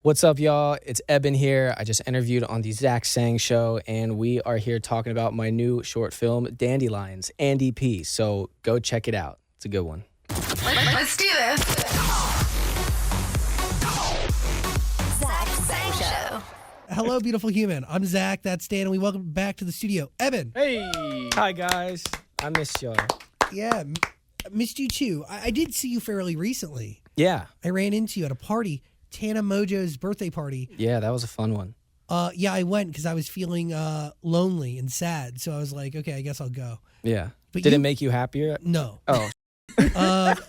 What's up, y'all? It's EBEN here. I just interviewed on the Zach Sang Show, and we are here talking about my new short film, Dandelions, Andy P. So go check it out. It's a good one. Let's do this. Zach Sang Show. Hello, beautiful human. I'm Zach. That's Dan, and we welcome back to the studio, EBEN. Hey. Hi, guys. I missed y'all. Yeah, missed you too. I did see you fairly recently. Yeah. I ran into you at a party, Tana Mojo's birthday party. Yeah, that was a fun one. Yeah, I went because I was feeling lonely and sad. So I was like, okay, I guess I'll go. Yeah. But Did it make you happier? No. Oh. Not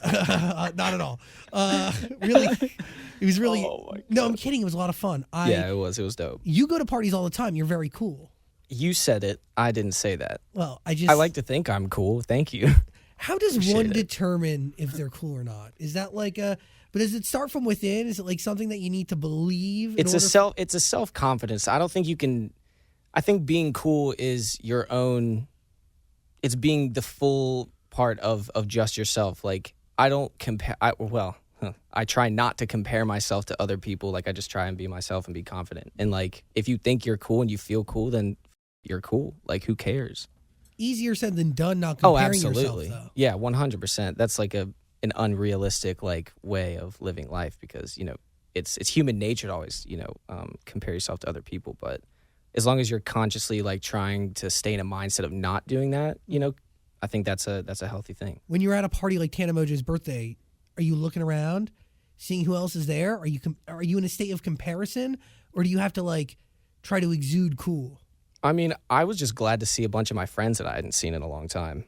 at all. Really, it was really. Oh my no, I'm kidding. It was a lot of fun. Yeah, it was. It was dope. You go to parties all the time. You're very cool. You said it. I didn't say that. Well, I like to think I'm cool. Thank you. How does Appreciate one it. determine if they're cool or not? Is that like a? But does it start from within? Is it like something that you need to believe? It's a self-confidence. I don't think you can. I think being cool is your own. It's being the full part of just yourself. Like, I don't compare. I try not to compare myself to other people. Like, I just try and be myself and be confident. And like, if you think you're cool and you feel cool, then you're cool. Like, who cares? Easier said than done. Not comparing absolutely. yourself, though. Yeah, 100%. That's like an unrealistic like way of living life, because it's human nature to always compare yourself to other people. But as long as you're consciously like trying to stay in a mindset of not doing that, I think that's a healthy thing. When you're at a party like Tana Mojo's birthday, are you looking around, seeing who else is there? Are you in a state of comparison, or do you have to like try to exude cool? I mean, I was just glad to see a bunch of my friends that I hadn't seen in a long time.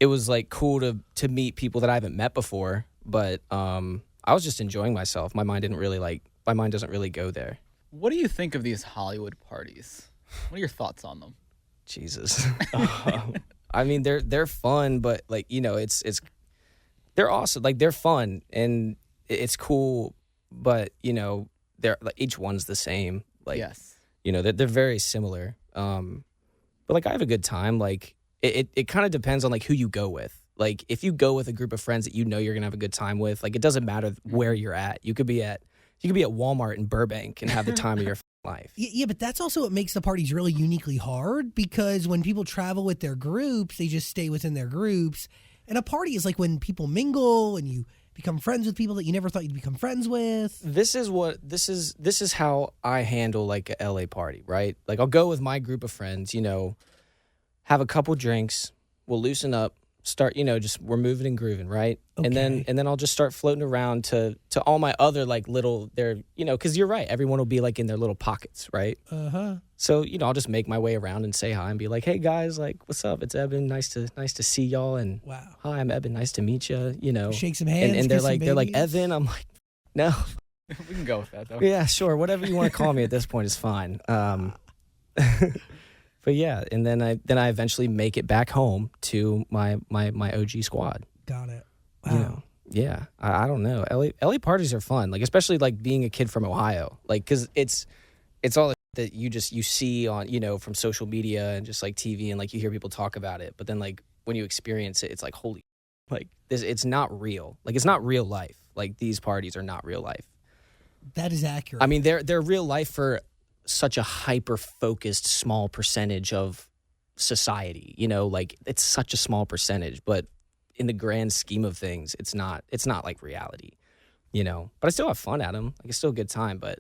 It was like cool to meet people that I haven't met before, but I was just enjoying myself. My mind doesn't really go there. What do you think of these Hollywood parties? What are your thoughts on them? Jesus. I mean, they're fun, but like, they're awesome. Like, they're fun and it's cool, but they're like, each one's the same. Like, yes. They're very similar. But like, I have a good time. Like, it kind of depends on like who you go with. Like, if you go with a group of friends that you're gonna have a good time with, like, it doesn't matter where you're at. You could be at Walmart in Burbank and have the time of your life. Yeah, but that's also what makes the parties really uniquely hard, because when people travel with their groups, they just stay within their groups. And a party is like when people mingle and you become friends with people that you never thought you'd become friends with. This is how I handle like a LA party, right? Like, I'll go with my group of friends, have a couple drinks, we'll loosen up, start, we're moving and grooving, right? Okay. And then I'll just start floating around to all my other like little, because you're right, everyone will be like in their little pockets, right? So I'll just make my way around and say hi and be like, hey guys, like, what's up? It's EBEN. Nice to see y'all. And wow, hi, I'm EBEN. Nice to meet you. Shake some hands. And they're like EBEN. I'm like, no. We can go with that though. Yeah, sure. Whatever you want to call me at this point is fine. But yeah, and then I eventually make it back home to my OG squad. Got it. Wow. Yeah. I don't know. LA parties are fun. Like, especially like being a kid from Ohio. Like, because it's all that you see on from social media and just like TV, and like you hear people talk about it. But then like when you experience it, it's like, holy, like this, it's not real. Like, it's not real life. Like, these parties are not real life. That is accurate. I mean, they're real life for such a hyper-focused small percentage of society, like, it's such a small percentage, but in the grand scheme of things, it's not like reality, but I still have fun at them. Like, it's still a good time, but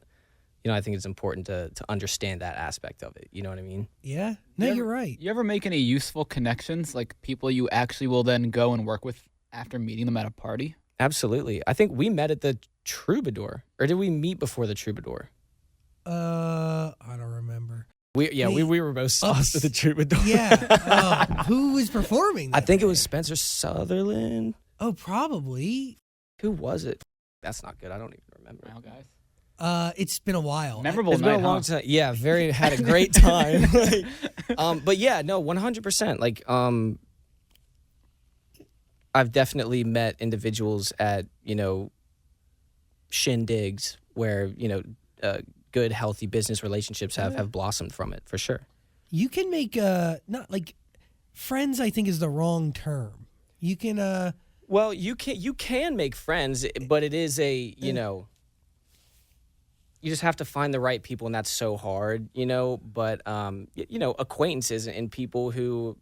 I think it's important to understand that aspect of it. You know what I mean? Yeah. No, you're right. You ever make any useful connections, like people you actually will then go and work with after meeting them at a party? Absolutely. I think we met at the Troubadour, or did we meet before the Troubadour? I don't remember. We were both sauced at the Troubadour. Yeah. Who was performing that I think day? it was Spencer Sutherland. Oh, probably. Who was it? That's not good. I don't even remember. Wow, guys. It's been a while. Memorable It's night, been a long huh? time. Yeah, had a great time. But yeah, no, 100%. Like, I've definitely met individuals at, shindigs where, good, healthy business relationships have blossomed from it, for sure. You can make not like friends, I think, is the wrong term. You can Well, you can make friends, but it is a, you just have to find the right people, and that's so hard, you know. But acquaintances and people who,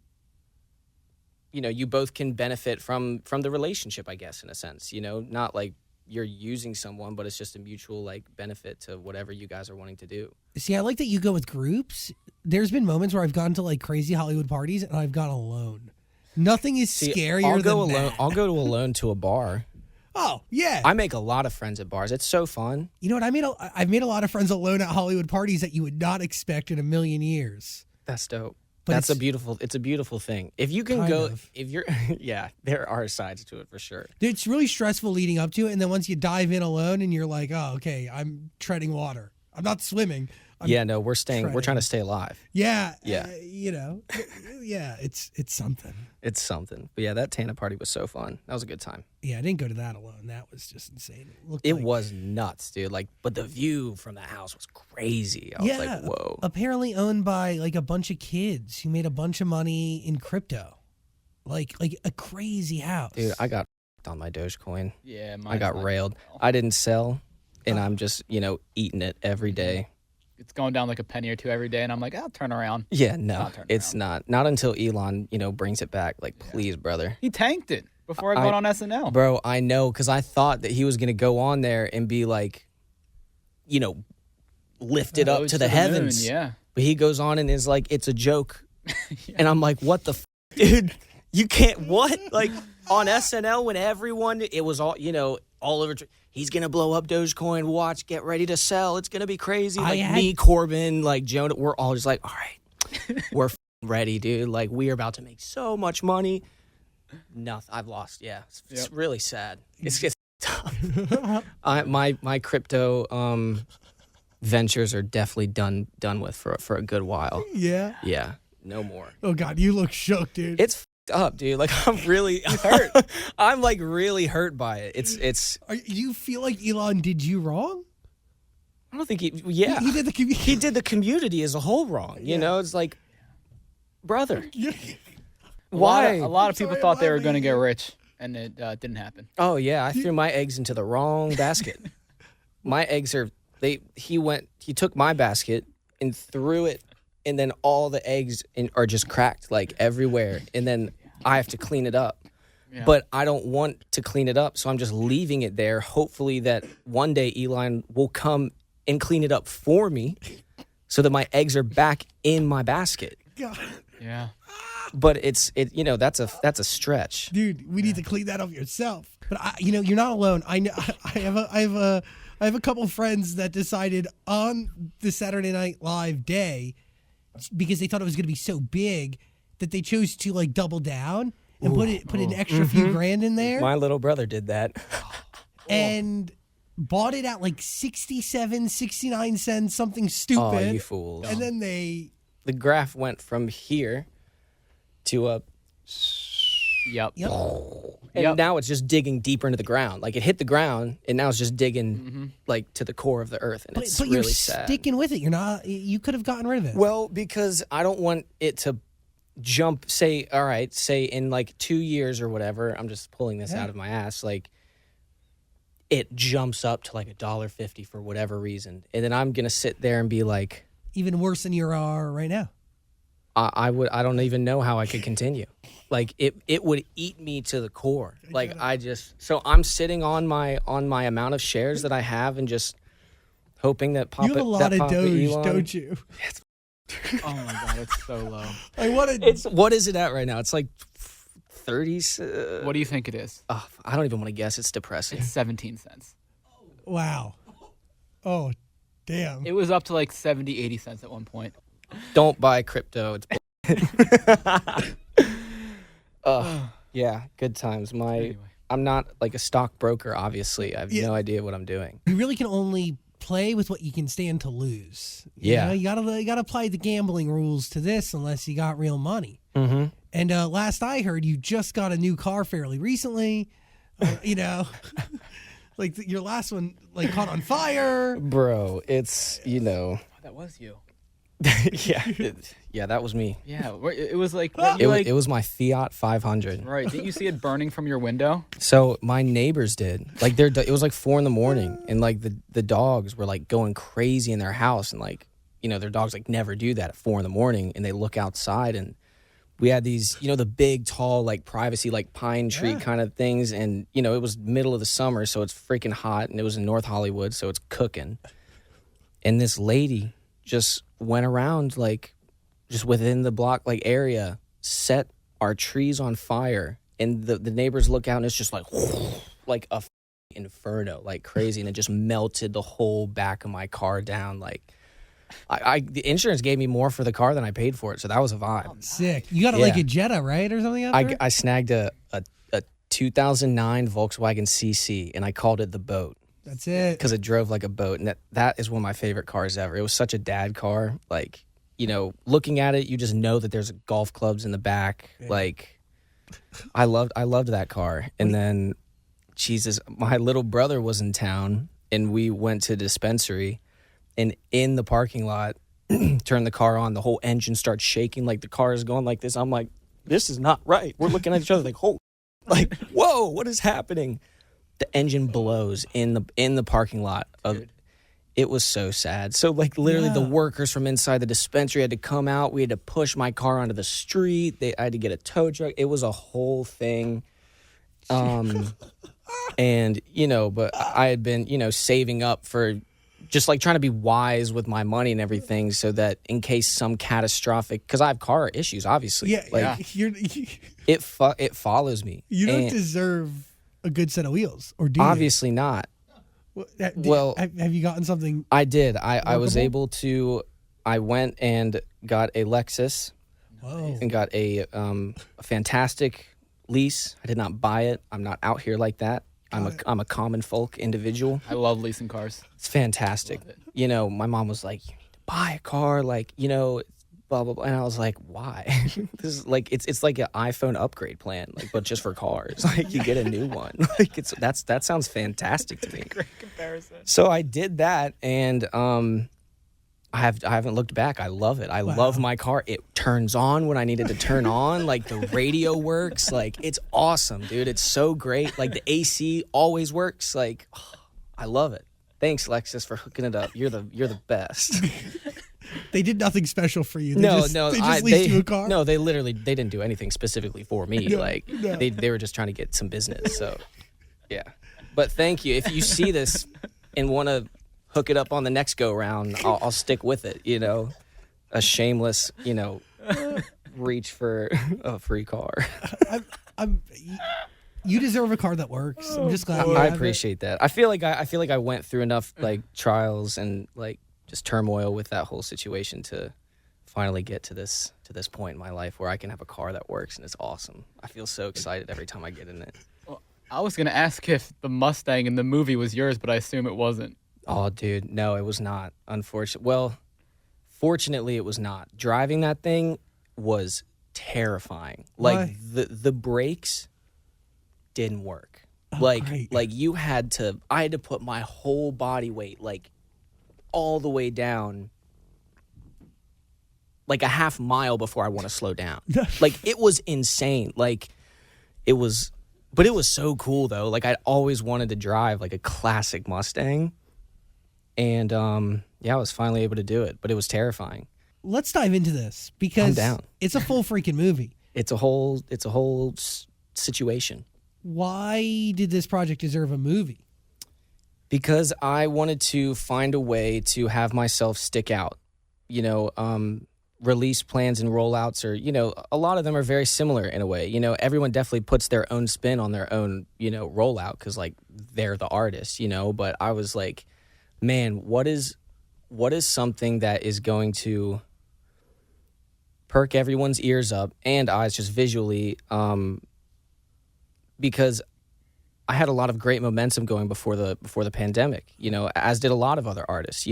you both can benefit from the relationship, I guess, in a sense. Not like you're using someone, but it's just a mutual like benefit to whatever you guys are wanting to do. See, I like that you go with groups. There's been moments where I've gone to like crazy Hollywood parties and I've gone alone. Nothing is scarier than that. I'll go alone to a bar. Oh, yeah. I make a lot of friends at bars. It's so fun. You know what? I've made a lot of friends alone at Hollywood parties that you would not expect in a million years. That's dope. But it's a beautiful thing. If you can if you're, yeah, there are sides to it for sure. Dude, it's really stressful leading up to it. And then once you dive in alone and you're like, oh, okay, I'm treading water. I'm not swimming. We're trying to stay alive. Yeah. Yeah. It's something. It's something. But yeah, that Tana party was so fun. That was a good time. Yeah, I didn't go to that alone. That was just insane. It was nuts, dude. Like, but the view from the house was crazy. I was like, whoa. Apparently owned by like a bunch of kids who made a bunch of money in crypto. Like a crazy house. Dude, I got on my Dogecoin. Yeah, I got railed. I didn't sell, and I'm just, eating it every day. It's going down like a penny or two every day, and I'm like, I'll turn around. Yeah, no, it's not. Not until Elon, brings it back. Like, please, brother. He tanked it before I got on SNL. Bro, I know, because I thought that he was going to go on there and be like, lifted up to the heavens. Moon, yeah. But he goes on and is like, it's a joke. Yeah. And I'm like, what the dude? You can't, what? Like, on SNL when everyone, it was all, all over. He's going to blow up Dogecoin. Watch, get ready to sell. It's going to be crazy. Like me, Corbyn, like Jonah, we're all just like, all right, we're ready, dude. Like, we are about to make so much money. Nothing. I've lost. Yeah. It's really sad. It's tough. My crypto ventures are definitely done with for a good while. Yeah. Yeah. No more. Oh, God. You look shook, dude. It's up, dude. Like, I'm really hurt. I'm like really hurt by it. It's. You feel like Elon did you wrong? I don't think he. Yeah, he did the community. He did the community as a whole wrong. You know, it's like, brother. Why? A lot of people thought they were going to get rich, and it didn't happen. Oh yeah, I threw my eggs into the wrong basket. My eggs are. He took my basket and threw it. And then all the eggs are just cracked, like, everywhere. And then I have to clean it up. Yeah. But I don't want to clean it up, so I'm just leaving it there, hopefully that one day Elon will come and clean it up for me so that my eggs are back in my basket. God. Yeah. But that's a stretch. Dude, we need to clean that up yourself. But, you're not alone. I know. I have a couple friends that decided on the Saturday Night Live day, because they thought it was going to be so big, that they chose to like double down and put an extra few grand in there. My little brother did that. And bought it at like 67, 69 cents, something stupid. Oh, you fools. And then the graph went from here to a. Yep. And now it's just digging deeper into the ground. Like, it hit the ground, and now it's just digging like to the core of the earth, and it's really sad. But you're sticking with it. You're not. You could have gotten rid of it. Well, because I don't want it to jump. Say in like 2 years or whatever. I'm just pulling this out of my ass. Like, it jumps up to like $1.50 for whatever reason, and then I'm gonna sit there and be like, even worse than you are right now. I don't even know how I could continue. Like, it would eat me to the core. Like, so I'm sitting on my amount of shares that I have and just hoping that Papa. You have a lot of Doge, Elon, don't you? Oh my God, it's so low. What is it at right now? It's like 30s. What do you think it is? I don't even want to guess. It's depressing. It's 17 cents. Wow. Oh, damn. It was up to like 70, 80 cents at one point. Don't buy crypto. It's yeah, good times. I'm not like a stockbroker, obviously. I have no idea what I'm doing. You really can only play with what you can stand to lose. You gotta apply the gambling rules to this unless you got real money. Mm-hmm. And last I heard, you just got a new car fairly recently. Like your last one, like, caught on fire. Bro, it's That was you. Yeah, that was me. Yeah, it was like It was my Fiat 500. Right? Didn't you see it burning from your window? So my neighbors did. Like it was like 4 a.m, and like the dogs were like going crazy in their house, and like their dogs like never do that at 4 a.m, and they look outside, and we had these the big tall like privacy like pine tree kind of things, and it was middle of the summer, so it's freaking hot, and it was in North Hollywood, so it's cooking, and this lady just went around like just within the block like area, set our trees on fire, and the neighbors look out, and it's just like a inferno, like crazy, and it just melted the whole back of my car down. Like the insurance gave me more for the car than I paid for it, so that was a vibe. Sick. You got like a Jetta, right, or something? I snagged a 2009 Volkswagen CC, and I called it the boat. That's it. Because it drove like a boat, and that is one of my favorite cars ever. It was such a dad car. Like, looking at it, you just know that there's golf clubs in the back. Yeah. Like, I loved that car. And then, Jesus, my little brother was in town, and we went to the dispensary, and in the parking lot, turned the car on. The whole engine starts shaking, like the car is going like this. I'm like, this is not right. We're looking at each other like, like, whoa, what is happening? The engine blows in the parking lot. It was so sad. So like literally the workers from inside the dispensary had to come out. We had to push my car onto the street. I had to get a tow truck. It was a whole thing. And but I had been saving up for just like trying to be wise with my money and everything, so that in case some catastrophic, because I have car issues, obviously. It follows me. You don't deserve a good set of wheels, or do obviously you? Not. Well, have you gotten something? I did. I was able to. I went and got a Lexus. Whoa. And got a fantastic lease. I did not buy it. I'm not out here like that. I'm a common folk individial. I love leasing cars. It's fantastic. My mom was like, "You need to buy a car," like blah blah blah, and I was like, "Why?" This is like it's like an iPhone upgrade plan, like but just for cars. Like you get a new one. Like that sounds fantastic to me. Great comparison. So I did that, and I haven't looked back. I love it. I love my car. It turns on when I need it to turn on. Like the radio works. Like it's awesome, dude. It's so great. Like the AC always works. Like I love it. Thanks, Lexus, for hooking it up. You're the best. They did nothing special for you. They just leased you a car? No, they didn't do anything specifically for me. They were just trying to get some business. So, yeah. But thank you. If you see this and want to hook it up on the next go round, I'll stick with it. A shameless, reach for a free car. You deserve a car that works. I'm just glad. I appreciate that. I feel like I went through enough like trials and like just turmoil with that whole situation to finally get to this point in my life where I can have a car that works, and it's awesome. I feel so excited every time I get in it. Well, I was gonna ask if the Mustang in the movie was yours, but I assume it wasn't. Oh, dude, no, it was not. Fortunately, it was not. Driving that thing was terrifying. Like the brakes didn't work. I had to put my whole body weight like all the way down like a half mile before I want to slow down. Like it was insane. Like it was so cool though. Like I'd always wanted to drive like a classic Mustang. And I was finally able to do it, but it was terrifying. Let's dive into this because I'm down. It's a full freaking movie. It's a whole situation. Why did this project deserve a movie? Because I wanted to find a way to have myself stick out. Release plans and rollouts are, a lot of them are very similar in a way. Everyone definitely puts their own spin on their own, rollout because like they're the artist, but I was like, man, what is something that is going to perk everyone's ears up and eyes just visually, because I had a lot of great momentum going before the pandemic, as did a lot of other artists,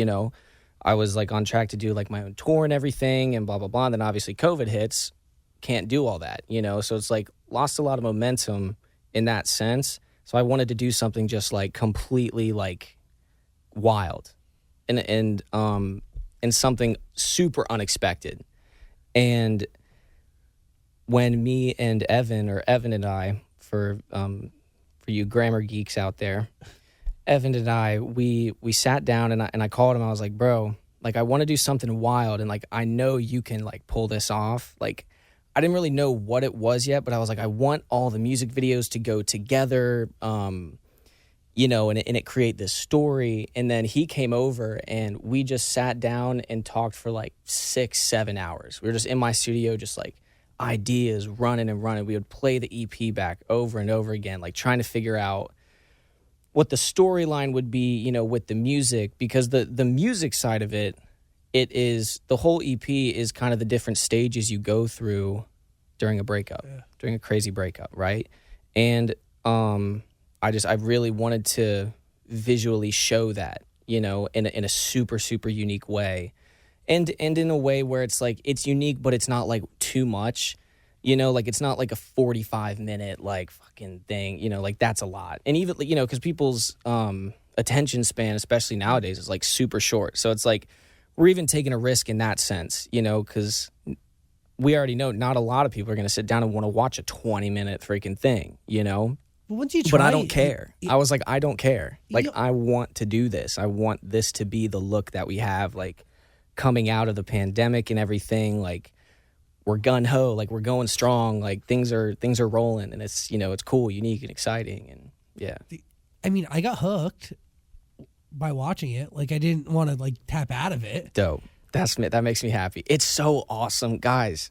I was like on track to do like my own tour and everything and blah, blah, blah. And then obviously COVID hits, can't do all that, so it's like lost a lot of momentum in that sense. So I wanted to do something just like completely like wild. And and something super unexpected. And when me and Evan, or Evan and I, for you grammar geeks out there, Evan and I, we sat down and I called him. I was like, bro, like I want to do something wild, and like I know you can like pull this off. Like I didn't really know what it was yet, but I was like, I want all the music videos to go together, you know, and it create this story. And then he came over and we just sat down and talked for like 6-7 hours. We were just in my studio, just like ideas running and running. We would play the EP back over and over again, like trying to figure out what the storyline would be, you know, with the music, because the music side of it, it is, the whole EP is kind of the different stages you go through during a breakup, during a crazy breakup, right? And I really wanted to visually show that, you know, in a super, super unique way. And in a way where it's like, it's unique, but it's not like too much, you know, like it's not like a 45-minute like fucking thing, you know, like that's a lot. And even, you know, because people's attention span, especially nowadays, is like super short. So it's like we're even taking a risk in that sense, you know, because we already know not a lot of people are going to sit down and want to watch a 20-minute freaking thing, you know. But once you try, but I don't care. I was like, I don't care. Like, I want to do this. I want this to be the look that we have, like, coming out of the pandemic and everything. Like, we're gun-ho. Like, we're going strong. Like, things are rolling. And it's, you know, it's cool, unique, and exciting. And, yeah. I mean, I got hooked by watching it. Like, I didn't want to, like, tap out of it. Dope. That makes me happy. It's so awesome. Guys,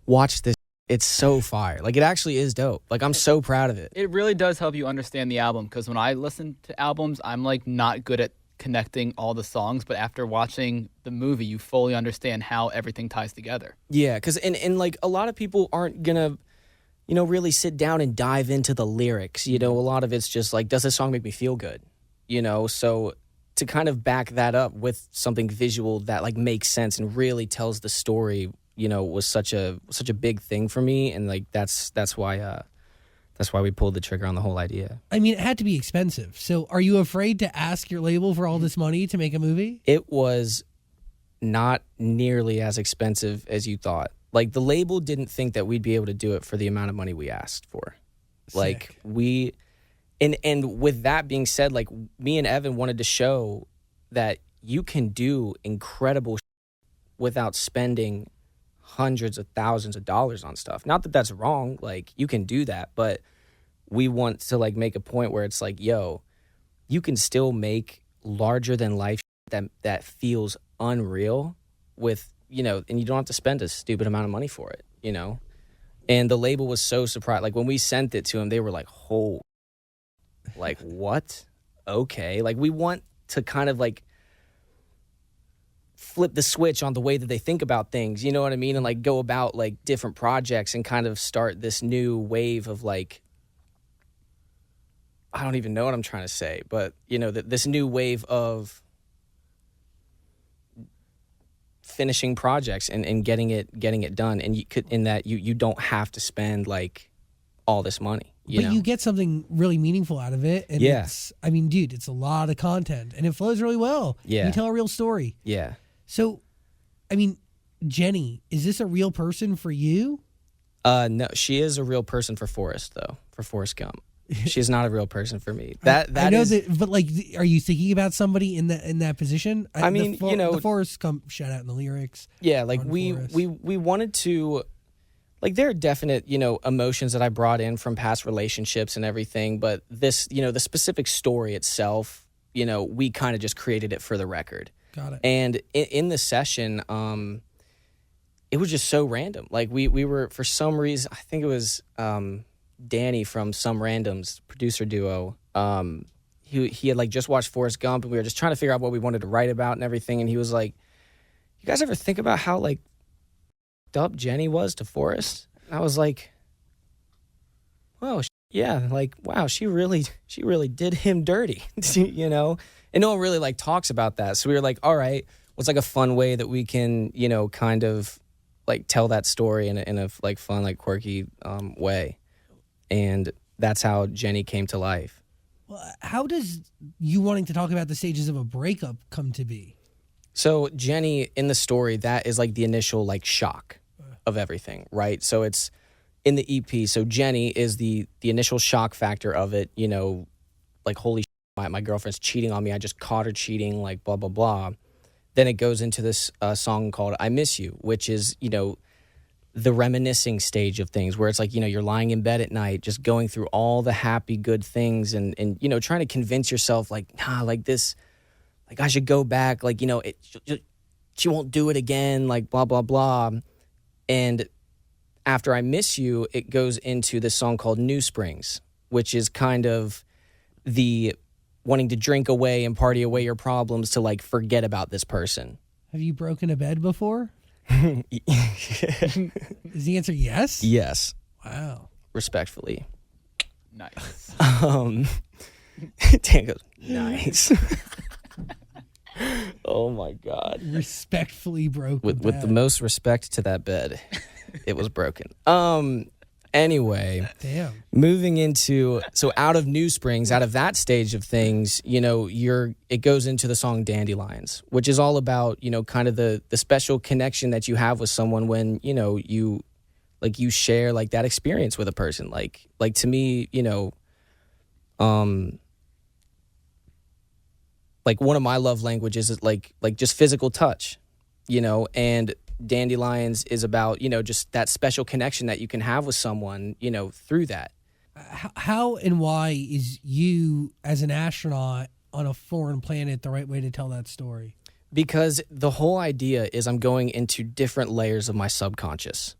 watch this. It's so fire. Like, it actually is dope. Like, I'm so proud of it. It really does help you understand the album, because when I listen to albums, I'm, like, not good at connecting all the songs, but after watching the movie, you fully understand how everything ties together. Yeah, because, and like, a lot of people aren't gonna, you know, really sit down and dive into the lyrics. You know, a lot of it's just, like, does this song make me feel good? You know, so to kind of back that up with something visual that, like, makes sense and really tells the story, you know, was such a big thing for me, and like that's why we pulled the trigger on the whole idea. I mean, it had to be expensive. So, are you afraid to ask your label for all this money to make a movie? It was not nearly as expensive as you thought. Like, the label didn't think that we'd be able to do it for the amount of money we asked for. Sick. Like, we, and with that being said, like, me and Evan wanted to show that you can do incredible without spending hundreds of thousands of dollars on stuff. Not that that's wrong, like, you can do that, but we want to, like, make a point where it's like, yo, you can still make larger than life that feels unreal with, you know, and you don't have to spend a stupid amount of money for it, you know. And the label was so surprised. Like, when we sent it to them, they were like, oh, like, what? Okay. Like, we want to kind of, like, flip the switch on the way that they think about things, you know what I mean? And, like, go about, like, different projects and kind of start this new wave of, like, I don't even know what I'm trying to say, but, you know, this new wave of finishing projects and getting it done. And you could, in that you don't have to spend, like, all this money. You know? You get something really meaningful out of it. And yeah. I mean, dude, it's a lot of content and it flows really well. Yeah. You tell a real story. Yeah. So, I mean, Jenny, is this a real person for you? No, she is a real person for Forrest, though. For Forrest Gump, she's not a real person for me. I know that, but, like, are you thinking about somebody in that position? I mean, you know, the Forrest Gump shout out in the lyrics. Yeah, like we wanted to, like, there are definite, you know, emotions that I brought in from past relationships and everything, but this, you know, the specific story itself, you know, we kind of just created it for the record. Got it. And in the session, it was just so random. Like, we were, for some reason, I think it was Danny from Some Randoms, producer duo. He had, like, just watched Forrest Gump, and we were just trying to figure out what we wanted to write about and everything. And he was like, "You guys ever think about how, like, up Jenny was to Forrest?" And I was like, "Well, yeah, like, wow, she really did him dirty," you know. And no one really, like, talks about that. So we were like, all right, what's, like, a fun way that we can, you know, kind of, like, tell that story in a like, fun, like, quirky way. And that's how Jenny came to life. Well, how does you wanting to talk about the stages of a breakup come to be? So Jenny in the story, that is like the initial like shock of everything, right? So it's in the EP. So Jenny is the initial shock factor of it, you know, like holy shit, my girlfriend's cheating on me. I just caught her cheating, like blah, blah, blah. Then it goes into this song called I Miss You, which is, you know, the reminiscing stage of things where it's like, you know, you're lying in bed at night, just going through all the happy, good things and you know, trying to convince yourself like, nah, like this, like I should go back, like, you know, she won't do it again, like blah, blah, blah. And after I Miss You, it goes into this song called New Springs, which is kind of the wanting to drink away and party away your problems to like forget about this person. Have you broken a bed before? Is the answer yes? Yes. Wow. Respectfully. Nice. Dan goes, nice. Oh my God. Respectfully broken. With the most respect to that bed, it was broken. Anyway, damn. Moving into, so out of New Springs, out of that stage of things, you know, it goes into the song Dandelions, which is all about, you know, kind of the special connection that you have with someone when, you know, you share like that experience with a person. Like to me, you know, like one of my love languages is like just physical touch, you know, and Dandelions is about, you know, just that special connection that you can have with someone, you know, through that. How and why is you as an astronaut on a foreign planet the right way to tell that story? Because the whole idea is I'm going into different layers of my subconscious.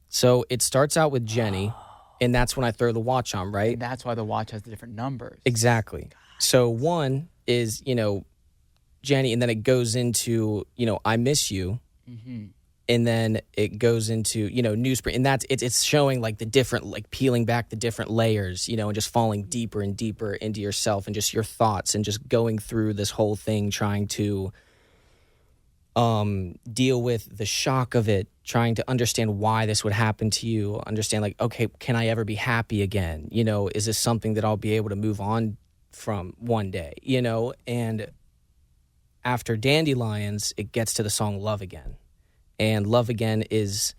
So it starts out with Jenny, and that's when I throw the watch on, right? And that's why the watch has the different numbers. Exactly. So one is, you know, Jenny, and then it goes into, you know, I Miss You. Mm-hmm. And then it goes into, you know, New Spring, and that's it's showing like the different, like peeling back the different layers, you know, and just falling deeper and deeper into yourself and just your thoughts and just going through this whole thing, trying to deal with the shock of it, trying to understand why this would happen to you, understand like, okay, can I ever be happy again? You know, is this something that I'll be able to move on from one day, you know? And after Dandelions, it gets to the song Love Again. And Love Again is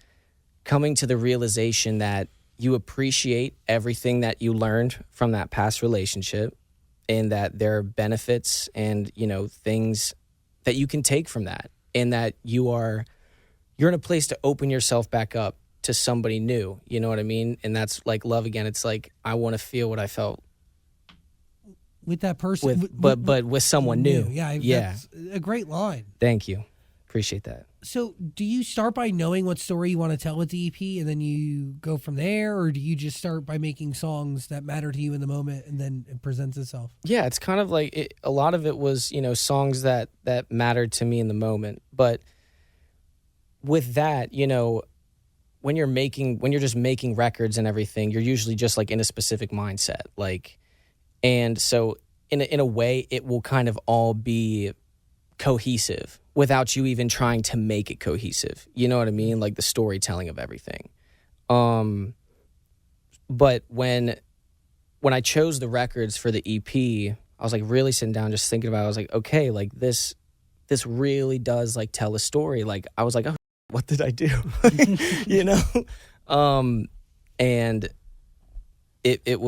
coming to the realization that you appreciate everything that you learned from that past relationship and that there are benefits and, you know, things that you can take from that, and that you're in a place to open yourself back up to somebody new. You know what I mean? And that's like Love Again. It's like, I want to feel what I felt with that person, but with someone new. Yeah. That's a great line. Thank you. Appreciate that. So do you start by knowing what story you want to tell with the EP and then you go from there? Or do you just start by making songs that matter to you in the moment and then it presents itself? Yeah, it's kind of like a lot of it was, you know, songs that mattered to me in the moment. But with that, you know, when you're just making records and everything, you're usually just like in a specific mindset. Like, and so in a way, it will kind of all be cohesive without you even trying to make it cohesive. You know what I mean? Like the storytelling of everything. But when I chose the records for the EP, I was like really sitting down just thinking about it. I was like, okay, like this really does like tell a story. Like I was like, oh, what did I do? You know? And it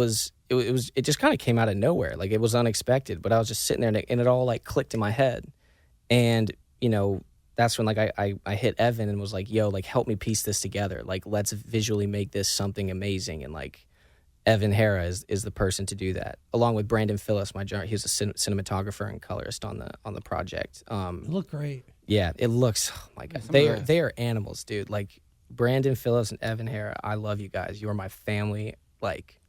just kind of came out of nowhere. Like it was unexpected, but I was just sitting there and it all like clicked in my head. And, you know, that's when like I hit Evan and was like, yo, like help me piece this together. Like let's visually make this something amazing. And like Evan Hara is the person to do that, along with Brandon Phillips, he's a cinematographer and colorist on the project. It looked great. Yeah, it looks, oh my God, they are animals, dude. Like Brandon Phillips and Evan Hara, I love you guys. You are my family. Like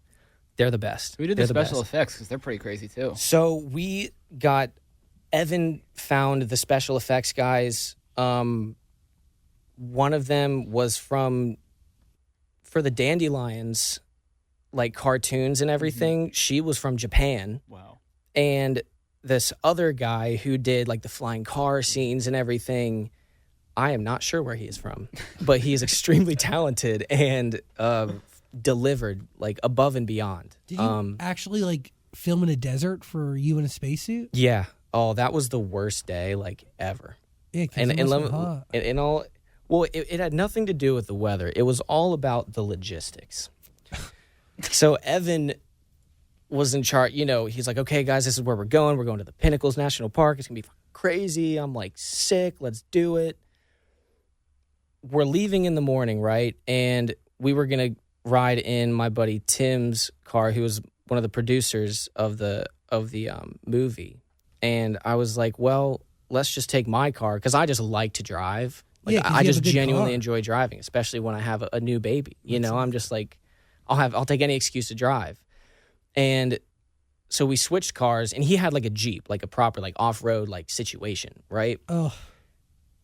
they're the best. We did the special effects because they're pretty crazy too. So Evan found the special effects guys. One of them was for the Dandelions, like cartoons and everything. Mm-hmm. She was from Japan. Wow. And this other guy who did like the flying car scenes and everything, I am not sure where he is from, but he is extremely talented and delivered like above and beyond. Did you actually like film in a desert for you in a spacesuit? Yeah. Oh, that was the worst day like ever. Yeah, because it must have been hot. And all. Well, it had nothing to do with the weather. It was all about the logistics. So Evan was in charge. You know, he's like, okay, guys, this is where we're going. We're going to the Pinnacles National Park. It's going to be crazy. I'm like, sick. Let's do it. We're leaving in the morning, right? And we were going to ride in my buddy Tim's car, who was one of the producers of the movie. And I was like, well, let's just take my car because I just like to drive. Like, Yeah, 'cause I you have just a good genuinely car. enjoy driving, especially when I have a new baby. You know, I'm just like, I'll take any excuse to drive. And so we switched cars, and he had like a Jeep, like a proper like off-road like situation, right? Oh,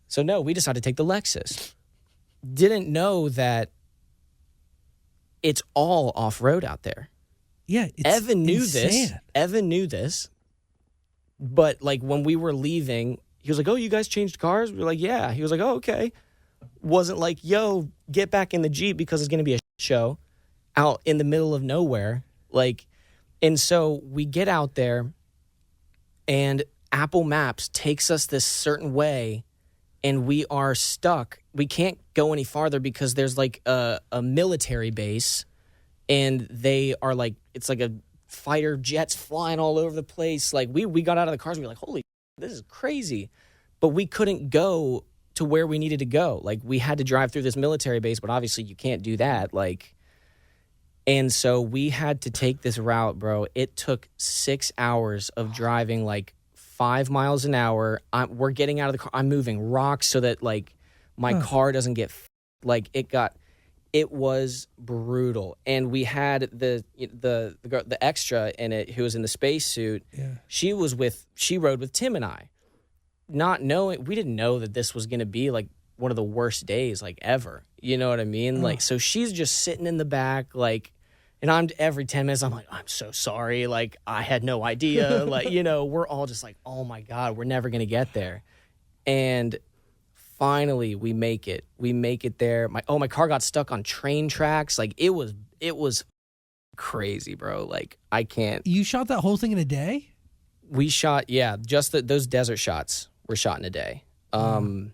So no, we decided to take the Lexus. Didn't know that it's all off-road out there. yeah. It's Evan knew insane. this. Evan knew this. But like when we were leaving, he was like, "Oh, you guys changed cars?" We were like, "Yeah." He was like, "Oh, okay." Wasn't like, "Yo, get back in the Jeep because it's going to be a show out in the middle of nowhere." Like, and so we get out there and Apple Maps takes us this certain way and we are stuck. We can't go any farther because there's like a military base and they are like, it's like a fighter jets flying all over the place. Like we got out of the cars and we were like, holy, this is crazy. But we couldn't go to where we needed to go. Like we had to drive through this military base, but obviously you can't do that. Like, and so we had to take this route, bro. It took 6 hours of driving like 5 miles an hour. We're getting out of the car. I'm moving rocks so that like my car doesn't get like it was brutal. And we had the extra in it who was in the spacesuit. Yeah. She rode with Tim and I, not knowing, we didn't know that this was going to be like one of the worst days like ever. You know what I mean? Like, so she's just sitting in the back, like, and I'm every 10 minutes, I'm like, I'm so sorry. Like, I had no idea. Like, you know, we're all just like, oh my God, we're never going to get there. And finally we make it. We make it there. My car got stuck on train tracks. Like it was crazy, bro. Like I can't. You shot that whole thing in a day? We shot, yeah, just those desert shots were shot in a day. And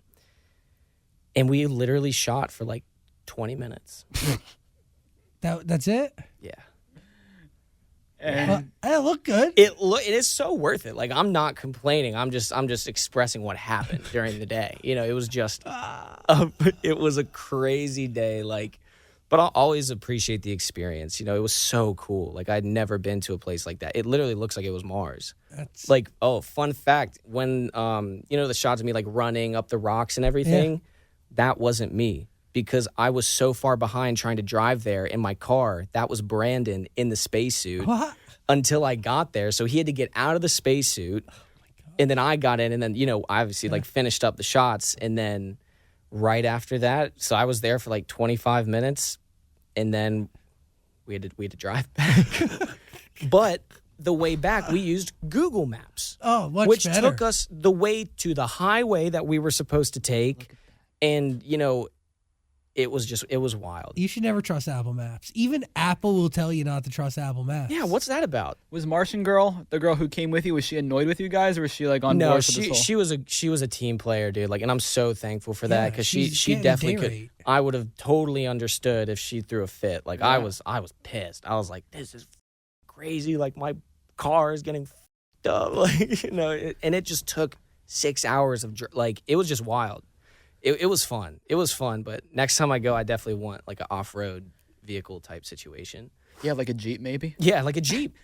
we literally shot for like 20 minutes. That's it? Yeah. And It looked good. It is so worth it. Like I'm not complaining. I'm just expressing what happened during the day. You know, it was just it was a crazy day. Like, but I'll always appreciate the experience. You know, it was so cool. Like I'd never been to a place like that. It literally looks like it was Mars. That's Like, oh, fun fact, when you know the shots of me like running up the rocks and everything, that wasn't me. Because I was so far behind trying to drive there in my car. That was Brandon in the spacesuit what? until I got there. So he had to get out of the spacesuit. And then I got in and then, you know, obviously like finished up the shots. And then right after that, so I was there for like 25 minutes and then we had to drive back. But the way back, we used Google Maps. Oh, much which better. took us the way to the highway that we were supposed to take. And, you know, it was wild. You should never trust Apple Maps. Even Apple will tell you not to trust Apple Maps. Yeah, what's that about? was Martian Girl, the girl who came with you, was she annoyed with you guys, or was she like on No, board for this whole? she was a team player, dude. Like, and I'm so thankful for that Yeah, because she's she getting a definitely day could. rate. I would have totally understood if she threw a fit. Like I was pissed. I was like, this is crazy. Like my car is getting fucked up. Like, you know, and it just took 6 hours of like it was just wild. It was fun. It was fun, but next time I go, I definitely want like an off-road vehicle type situation. Yeah, like a Jeep maybe, Yeah, like a Jeep.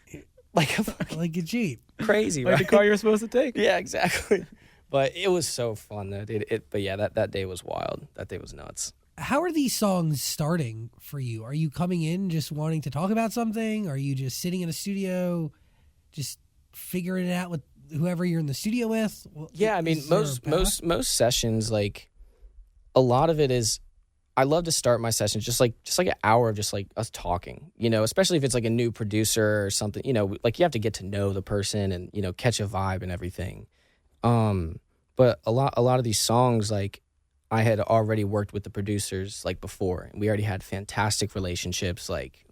Like a fucking Like a Jeep. crazy, like right? the car you're supposed to take. Yeah, exactly. But it was so fun though, dude. But yeah, that day was wild. That day was nuts. How are these songs starting for you? Are you coming in just wanting to talk about something? Are you just sitting in a studio, just figuring it out with whoever you're in the studio with? Yeah, I mean, Is there a path? most sessions, like a lot of it is, I love to start my sessions just like an hour of just like us talking, you know, especially if it's like a new producer or something, you know, like you have to get to know the person and, you know, catch a vibe and everything. But a lot of these songs, like I had already worked with the producers like before, and we already had fantastic relationships, like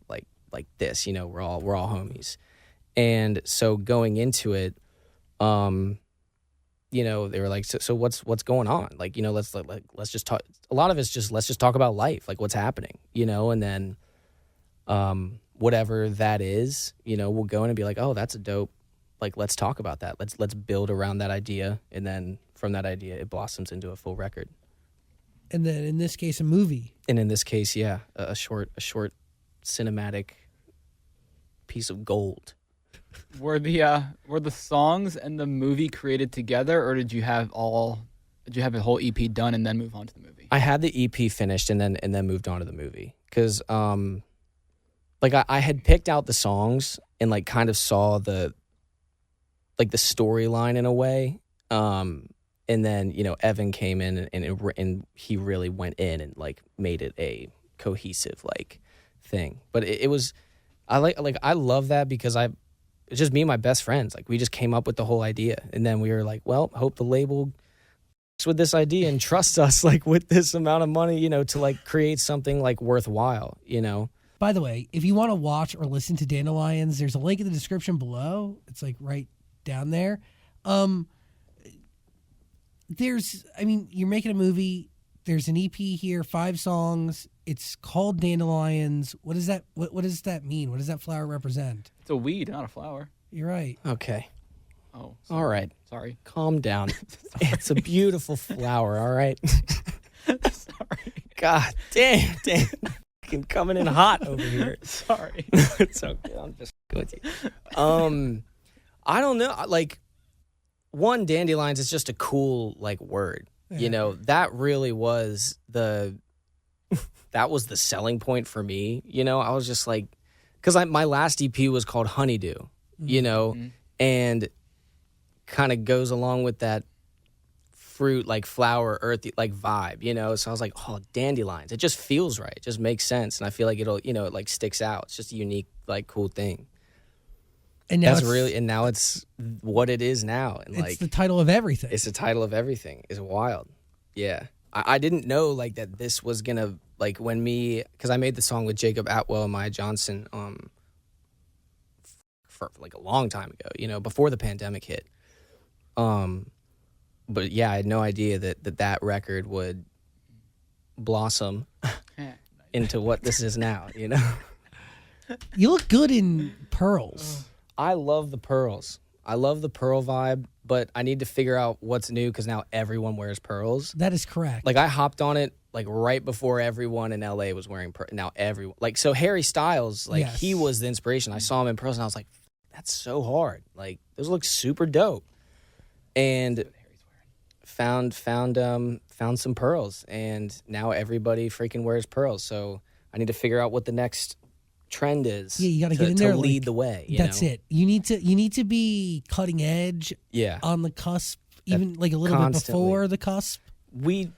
this, you know, we're all homies. And so going into it, they were like, so what's going on? Like, let's just talk. A lot of it's just, let's just talk about life, like what's happening, and then whatever that is, we'll go in and be like, oh, that's a dope, like, let's talk about that. Let's build around that idea. And then from that idea, it blossoms into a full record. And then in this case, a movie. And in this case, yeah, a short cinematic piece of gold. Were the songs and the movie created together, or did you have a whole EP done and then move on to the movie? I had the EP finished and then moved on to the movie because like I had picked out the songs and like kind of saw the storyline in a way. And then, Evan came in and he really went in and like made it a cohesive like thing. But it was, I love that because it's just me and my best friends. Like we just came up with the whole idea. And then we were like, well, hope the label with this idea and trust us like with this amount of money, to like create something like worthwhile, By the way, if you want to watch or listen to Dandelions, there's a link in the description below. It's like right down there. You're making a movie. There's an EP here, 5 songs. It's called Dandelions. What does that mean? What does that flower represent? It's a weed, not a flower. You're right. Okay. Oh, sorry. All right. Sorry. Calm down. It's a beautiful flower, all right? Sorry. God damn. Fucking coming in hot over here. Sorry. It's okay. I'm just with you. I don't know. Like, one, dandelions is just a cool like word. Yeah. That really was that was the selling point for me. I was just like, because my last EP was called Honeydew, Mm-hmm. and kind of goes along with that fruit, like flower, earthy, like vibe, So I was like, oh, dandelions. It just feels right. It just makes sense. And I feel like it'll, it like sticks out. It's just a unique, like cool thing. And now now it's what it is now. And it's like the title of everything. It's the title of everything. It's wild. Yeah. I didn't know like that this was gonna like because I made the song with Jacob Atwell and Maya Johnson for like a long time ago, before the pandemic hit. But yeah, I had no idea that record would blossom into what this is now, You look good in pearls. I love the pearls. I love the pearl vibe, but I need to figure out what's new because now everyone wears pearls. That is correct. Like I hopped on it like right before everyone in LA was wearing pearls. Now everyone, like, so Harry Styles, like Yes. he was the inspiration. I saw him in pearls and I was like, that's so hard. Like those look super dope. And found some pearls, and now everybody freaking wears pearls. So I need to figure out what the next trend is. Yeah, you got to get in there, to lead like, the way. That's it. You need to be cutting edge. Yeah. On the cusp, even like a little constantly. bit before the cusp. We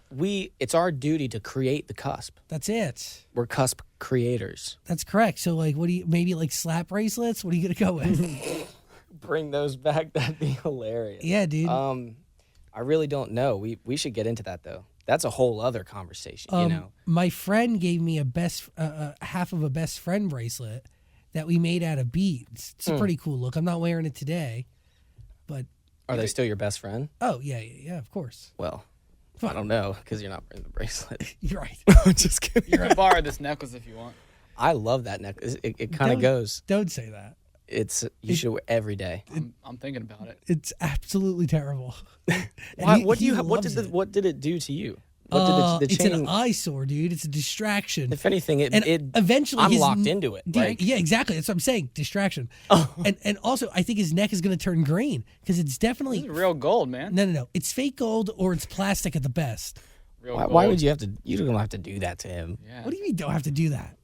it's our duty to create the cusp. That's it. We're cusp creators. That's correct. So like, maybe like slap bracelets? What are you gonna go with? Bring those back. That'd be hilarious. Yeah, dude. I really don't know. We should get into that though. That's a whole other conversation. My friend gave me half of a best friend bracelet that we made out of beads. It's a pretty cool look. I'm not wearing it today, but are they still your best friend? oh yeah, of course. Well, I don't know because you're not wearing the bracelet. You're right. I'm just kidding. You can borrow this necklace if you want. I love that necklace. It kind of Don't- goes. Don't say that. You should wear every day. I'm thinking about it. It's absolutely terrible. Why, And what do he you? What loves did it. what did it do to you? What did the It's chain? an eyesore, dude. It's a distraction. If anything, And eventually I'm his locked into it. Dude, Like, yeah, exactly. That's what I'm saying. Distraction. And also, I think his neck is going to turn green because it's definitely This is real gold, man. no. It's fake gold or it's plastic at the best. Real why gold. would you have to? You don't have to do that to him. Yeah. What do you mean? Don't have to do that?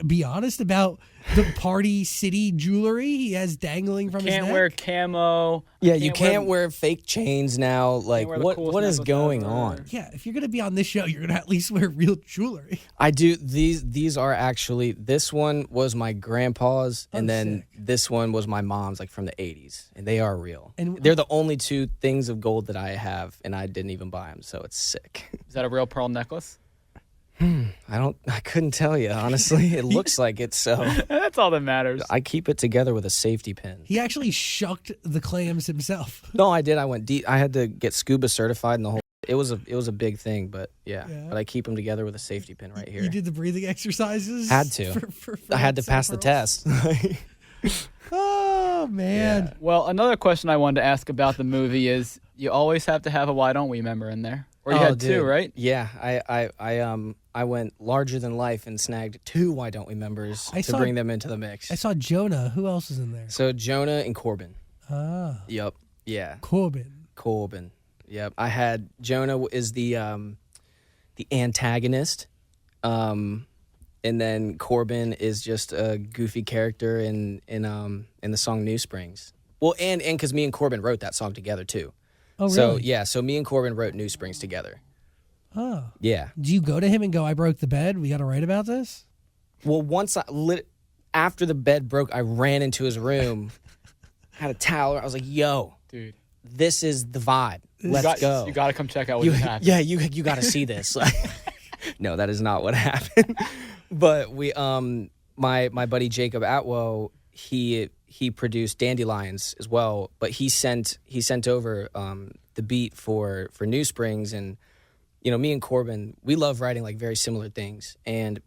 Be honest about the Party City jewelry he has dangling from his Can't neck. wear camo. Yeah, you can't wear fake chains now. Like, wear the what coolest what is necklace going ever. on? Yeah, if you're going to be on this show, you're going to at least wear real jewelry. I do. These are actually. This one was my grandpa's, and then sick. this one was my mom's, like from the '80s, and they are real. And- they're the only two things of gold that I have, and I didn't even buy them, so it's sick. Is that a real pearl necklace? I couldn't tell you, honestly. It looks like it, so That's all that matters. I keep it together with a safety pin. He actually shucked the clams himself. No, I did. I went deep. I had to get scuba certified and the whole. It was a big thing, but yeah. But I keep them together with a safety pin right here. You did the breathing exercises? Had to. For I had to pass the pearls? test. Oh, man. Yeah. Well, another question I wanted to ask about the movie is you always have to have a Why Don't We member in there. Or you had two, dude. right? Yeah, I went larger than life and snagged 2 Why Don't We members to bring them into the mix. I saw Jonah. Who else is in there? So Jonah and Corbyn. Ah. Yep. Yeah. Corbyn. Yep. I had Jonah is the antagonist, and then Corbyn is just a goofy character in the song New Springs. Well, and because me and Corbyn wrote that song together too. Oh, really? So yeah, so me and Corbyn wrote New Springs together. Oh. Yeah. Do you go to him and go, I broke the bed, we got to write about this? Well, once after the bed broke, I ran into his room, had a towel. I was like, "Yo, Dude. this is the vibe. Let's go." You got to come check out what just happened. Yeah, you got to see this. No, that is not what happened. But we, my buddy Jacob Atwo, he produced Dandelions as well. But he sent over the beat for New Springs, and you know, me and Corbyn, we love writing like very similar things. And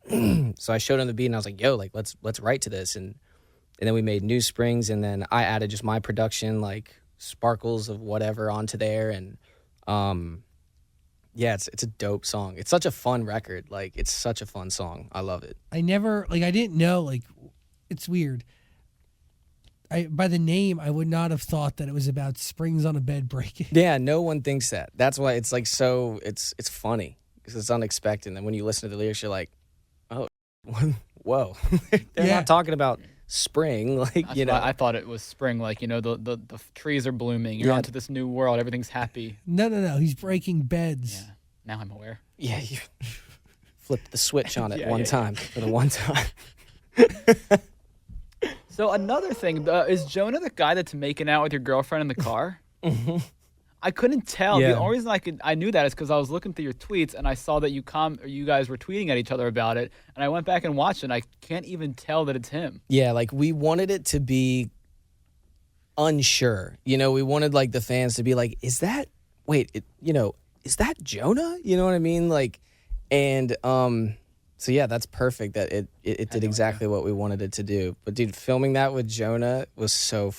so I showed him the beat, and I was like, "Yo, like let's write to this." And then we made New Springs, and then I added just my production, like sparkles of whatever onto there, and yeah, it's a dope song. It's such a fun record. Like, it's such a fun song. I love it. I didn't know, like, it's weird. By the name, I would not have thought that it was about springs on a bed breaking. Yeah, no one thinks that. That's why it's like so. It's funny because it's unexpected. And when you listen to the lyrics, you're like, oh, whoa, they're not talking about spring. Like, That's you know, I thought it was spring. Like, you know, the trees are blooming. You're onto this new world. Everything's happy. No. He's breaking beds. Yeah. Now I'm aware. yeah, you flipped the switch on it Yeah, one yeah. time for the one time. So another thing, is Jonah the guy that's making out with your girlfriend in the car? I couldn't tell. Yeah. The only reason I knew that is because I was looking through your tweets and I saw that you guys were tweeting at each other about it, and I went back and watched it, and I can't even tell that it's him. Yeah, like we wanted it to be unsure. You know, we wanted like the fans to be like, is that Jonah? You know what I mean? Like, and so yeah, that's perfect that it did exactly what we wanted it to do. But dude, filming that with Jonah was so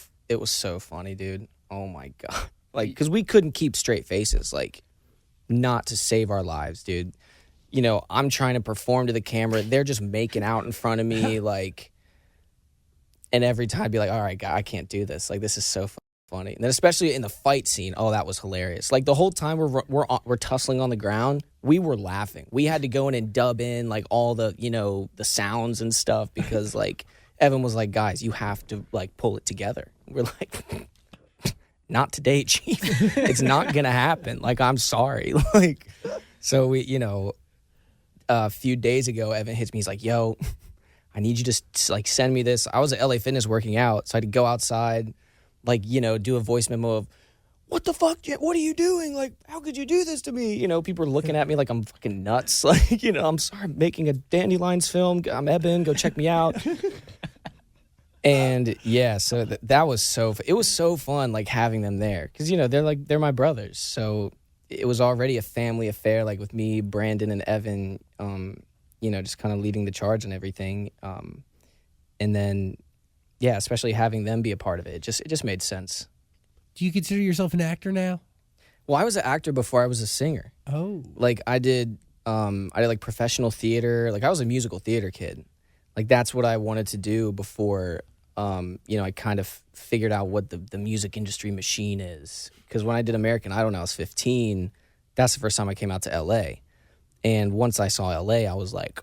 funny, dude. Oh my God. Like, because we couldn't keep straight faces, like, not to save our lives, dude. You know, I'm trying to perform to the camera. They're just making out in front of me, like, and every time I'd be like, all right, God, I can't do this. Like, this is so funny. And then especially in the fight scene, oh, that was hilarious. Like, the whole time we're tussling on the ground, we were laughing. We had to go in and dub in, like, all the, you know, the sounds and stuff because, like, Evan was like, guys, you have to, like, pull it together. We're like... Not today, Chief. It's not gonna happen. Like, I'm sorry. Like, so we, you know, a few days ago, Evan hits me. He's like, "Yo, I need you to like send me this." I was at LA Fitness working out, so I had to go outside, like, you know, do a voice memo of, "What the fuck? What are you doing? Like, how could you do this to me?" You know, people are looking at me like I'm fucking nuts. Like, you know, I'm sorry, I'm making a Dandelions film. I'm EBEN. Go check me out. And yeah, so that was it was so fun, like, having them there because, you know, they're my brothers, so it was already a family affair, like with me, Brandon, and Evan, you know, just kind of leading the charge and everything, and then yeah, especially having them be a part of it, it just made sense. Do you consider yourself an actor now? Well, I was an actor before I was a singer. Oh, Like, I did like professional theater. Like, I was a musical theater kid. Like, that's what I wanted to do before, you know, I kind of figured out what the music industry machine is. Because when I did American Idol when I was 15, that's the first time I came out to L.A. And once I saw L.A., I was like,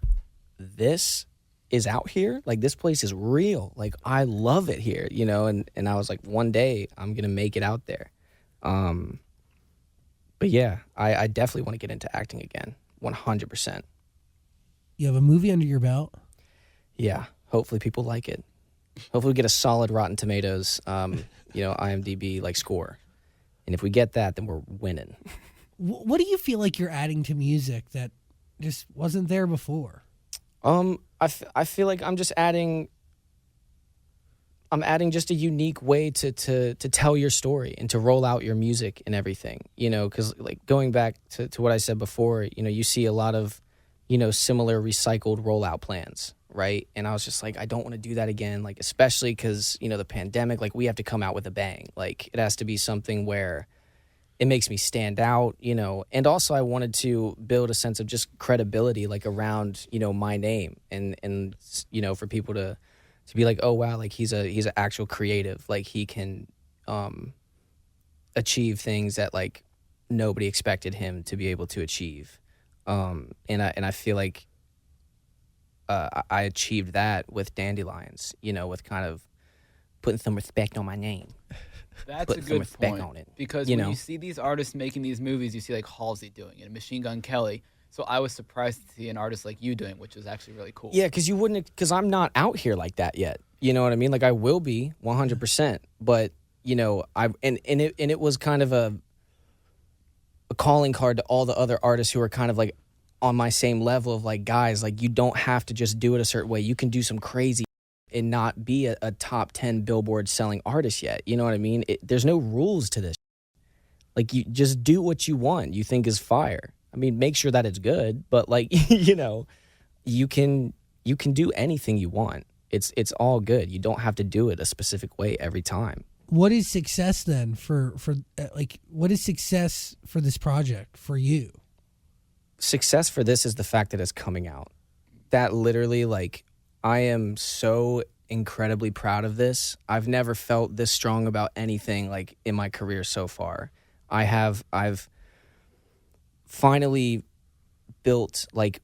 this is out here? Like, this place is real. Like, I love it here, you know? And I was like, one day I'm going to make it out there. But yeah, I definitely want to get into acting again, 100%. you have a movie under your belt. Yeah, hopefully people like it. Hopefully we get a solid Rotten Tomatoes, you know, IMDb like score. And if we get that, then we're winning. What do you feel like you're adding to music that just wasn't there before? I feel like I'm adding just a unique way to tell your story and to roll out your music and everything, because like going back to what I said before, you see a lot of, similar recycled rollout plans, right? And I was just like, I don't want to do that again, like, especially because, the pandemic, like, we have to come out with a bang. Like, it has to be something where it makes me stand out, and also I wanted to build a sense of just credibility, like, around, my name and for people to be like, oh wow, like he's an actual creative, like he can achieve things that like nobody expected him to be able to achieve, and I feel like I achieved that with Dandelions, with kind of putting some respect on my name. That's putting a some good respect point on it, because when you see these artists making these movies, you see like Halsey doing it, Machine Gun Kelly. So I was surprised to see an artist like you doing, which is actually really cool. Yeah, because I'm not out here like that yet. You know what I mean? Like I will be 100%, but it was kind of a calling card to all the other artists who are kind of like on my same level of like, guys, like you don't have to just do it a certain way. You can do some crazy and not be a top 10 Billboard selling artist yet. You know what I mean? There's no rules to this. Like you just do what you want, you think is fire. I mean, make sure that it's good, but like, you can do anything you want. It's all good. You don't have to do it a specific way every time. What is success then what is success for this project for you? Success for this is the fact that it's coming out. That literally, like, I am so incredibly proud of this. I've never felt this strong about anything like in my career so far. I've finally built like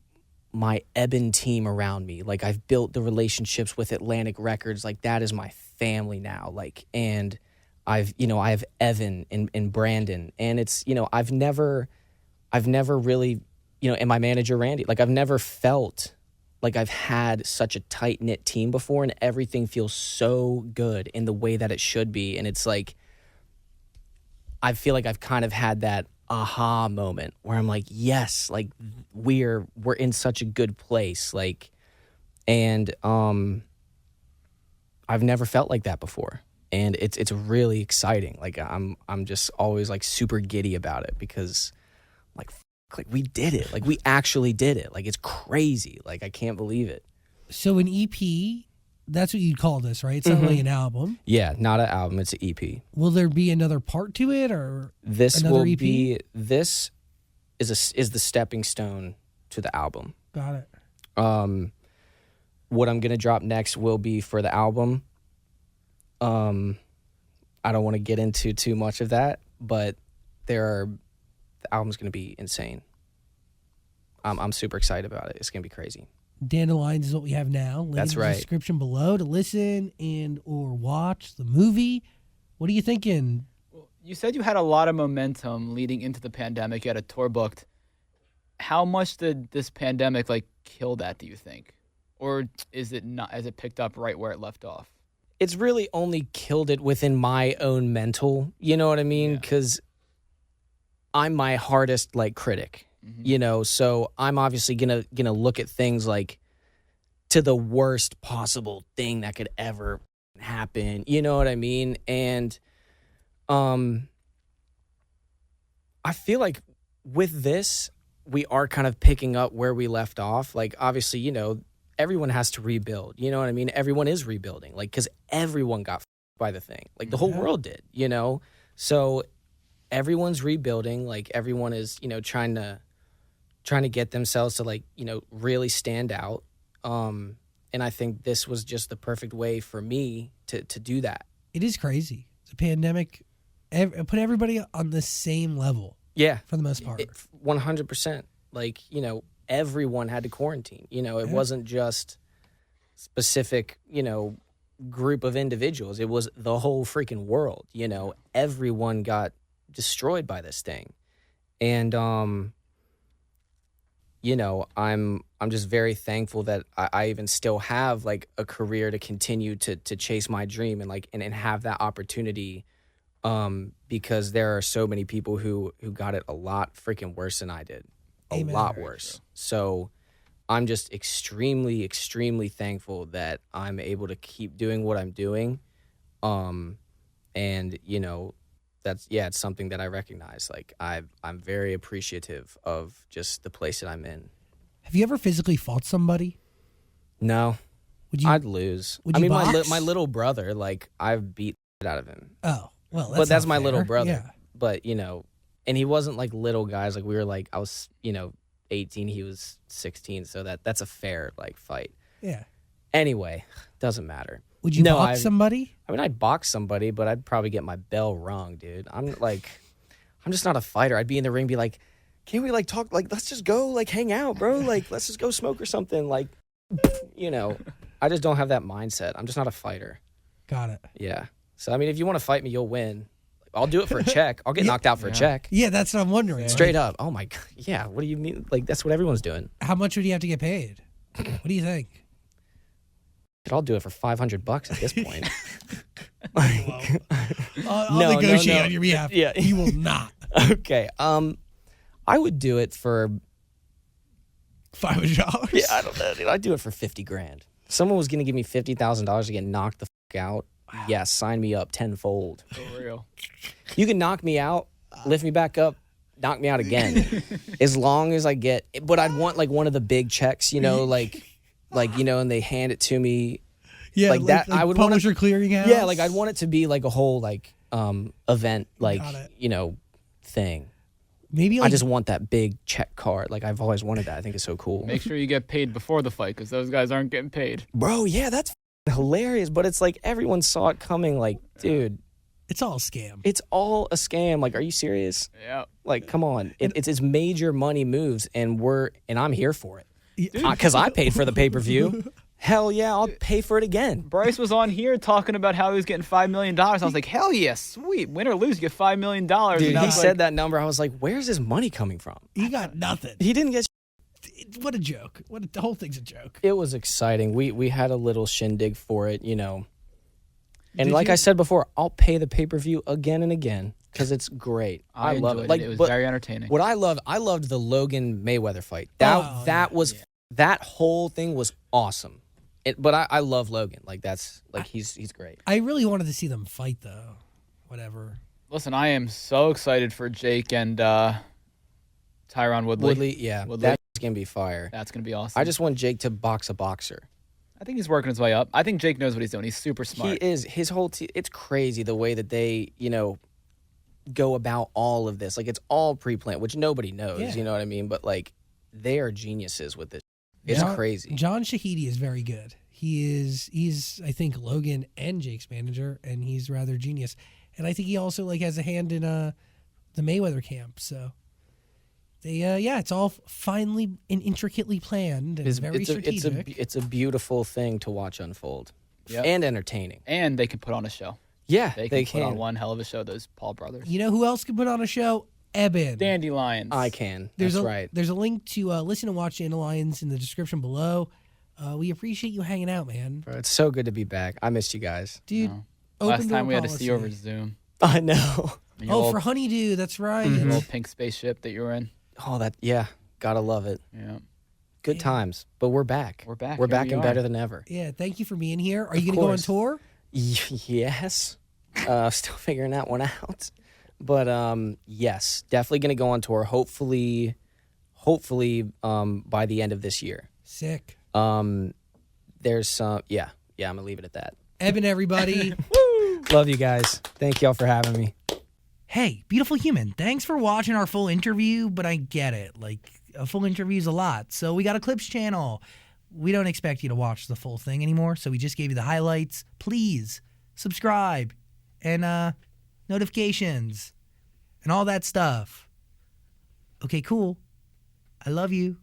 my EBEN team around me. Like I've built the relationships with Atlantic Records. Like that is my family now. Like, and I have Evan and Brandon, and it's, I've never really, and my manager, Randy, like I've never felt like I've had such a tight knit team before, and everything feels so good in the way that it should be. And it's like, I feel like I've kind of had that aha moment where I'm like, yes, like we're in such a good place. Like, and I've never felt like that before. And it's really exciting. Like I'm just always like super giddy about it because like we did it. Like we actually did it. Like it's crazy. Like I can't believe it. So an EP, that's what you'd call this, right? It's not really an album. Yeah, not an album. It's an EP. Will there be another part to it, or this another will EP? be? This is the stepping stone to the album. Got it. What I'm gonna drop next will be for the album. I don't want to get into too much of that, but the album's gonna be insane. I'm super excited about it. It's gonna be crazy. Dandelions is what we have now. Link That's in the right. description below to listen and or watch the movie. What are you thinking? Well, you said you had a lot of momentum leading into the pandemic. You had a tour booked. How much did this pandemic like kill that, do you think? Or is it not, as it picked up right where it left off? It's really only killed it within my own mental, you know what I mean? Because I'm my hardest like critic, so I'm obviously gonna look at things like to the worst possible thing that could ever happen, you know what I mean? And I feel like with this, we are kind of picking up where we left off. Like obviously, everyone has to rebuild, you know what I mean? Everyone is rebuilding, like, because everyone got by the thing, like the whole world did, so everyone's rebuilding, like everyone is, trying to get themselves to like, really stand out. And I think this was just the perfect way for me to do that. It is crazy. The pandemic put everybody on the same level. Yeah. For the most part. 100%. Like, everyone had to quarantine. It wasn't just specific, group of individuals. It was the whole freaking world, Everyone got destroyed by this thing. And I'm just very thankful that I even still have like a career to continue to chase my dream and have that opportunity, because there are so many people who got it a lot freaking worse than I did. Amen. lot Very worse. So I'm just extremely, extremely thankful that I'm able to keep doing what I'm doing. And it's something that I recognize. Like I'm very appreciative of just the place that I'm in. Have you ever physically fought somebody? No, Would you? I'd lose. Would I you mean, box? my little brother, like I've beat the shit out of him. Oh, well, But that's not my fair. little brother. Yeah. But and he wasn't like little guys. Like we were like I was 18, he was 16. So that's a fair like fight. Yeah. Anyway, doesn't matter. Would you No, box somebody? I mean, I'd box somebody, but I'd probably get my bell rung, dude. I'm just not a fighter. I'd be in the ring, be like, can't we like talk? Like, let's just go like hang out, bro. Like, let's just go smoke or something. Like, I just don't have that mindset. I'm just not a fighter. Got it. Yeah. So, I mean, if you want to fight me, you'll win. I'll do it for a check. I'll get knocked out for a check. Yeah, that's what I'm wondering. Straight up. Oh my God. Yeah. What do you mean? Like, that's what everyone's doing. How much would you have to get paid? What do you think? I'll do it for $500 at this point. I'll No, negotiate on your behalf. Yeah. You will not. Okay. I would do it for $500. Yeah, I don't know, dude. I'd do it for $50,000. If someone was gonna give me $50,000 to get knocked the fuck out, yes, sign me up tenfold. For real. You can knock me out, lift me back up, knock me out again, as long as I get. But I'd want like one of the big checks, and they hand it to me. Yeah, like that. I would want Publisher Clearinghouse. Yeah, like I'd want it to be like a whole like event, like Got it. thing. Maybe I just want that big check card. Like I've always wanted that. I think it's so cool. Make sure you get paid before the fight because those guys aren't getting paid. Bro, yeah, that's hilarious. But it's like everyone saw it coming. Like, dude, it's all a scam. it's all a scam. Like, are you serious? Yeah. Like, come on. It's major money moves, and I'm here for it. Yeah. Because I paid for the pay-per-view. Hell yeah, I'll pay for it again. Bryce was on here talking about how he was getting $5 million. I was like, hell yeah, sweet. Win or lose, you get $5 million. Dude, he said that number. I was like, where's his money coming from? He got nothing. He didn't get. What a joke. The whole thing's a joke. It was exciting. We had a little shindig for it, And Did like you? I said before, I'll pay the pay-per-view again and again because it's great. I love it. enjoyed Like, it was but very entertaining. what I loved the Logan Mayweather fight. That whole thing was awesome. But I love Logan. Like he's great. I really wanted to see them fight, though. Whatever. Listen, I am so excited for Jake and Tyron Woodley. Yeah, Woodley. that's gonna be fire. That's going to be awesome. I just want Jake to box a boxer. I think he's working his way up. I think Jake knows what he's doing. He's super smart. He is. His whole team. It's crazy the way that they go about all of this. Like it's all pre-planned, which nobody knows. Yeah. You know what I mean? But like they are geniuses with this. It's crazy. John Shahidi is very good. He's I think Logan and Jake's manager, and he's rather genius. And I think he also like has a hand in the Mayweather camp. So they it's all finely and intricately planned and very strategic. It's a beautiful thing to watch unfold. Yep. And entertaining. And they can put on a show. Yeah, They can put on one hell of a show, those Paul brothers. You know who else can put on a show? EBEN. Dandelions. I can. There's That's a, right. There's a link to listen and watch Dandelions in the description below. We appreciate you hanging out, man. Bro, it's so good to be back. I missed you guys. Dude, No. open Last time door we had to see you over policy. Zoom. I know. Oh, for Honeydew, that's right. Your little pink spaceship that you were in. Oh, gotta love it. Yeah. Good times, but we're back. We're back. We're Here back we and are. better than ever. Yeah, thank you for being here. Are you Of going to go on course. tour? Yes. Still figuring that one out. But yes, definitely gonna go on tour. Hopefully, by the end of this year. Sick. There's some. Yeah. I'm gonna leave it at that. EBEN, everybody. Love you guys. Thank y'all for having me. Hey, beautiful human, thanks for watching our full interview, but I get it. Like, a full interview is a lot. So we got a clips channel. We don't expect you to watch the full thing anymore, so we just gave you the highlights. Please subscribe and notifications and all that stuff. Okay, cool. I love you.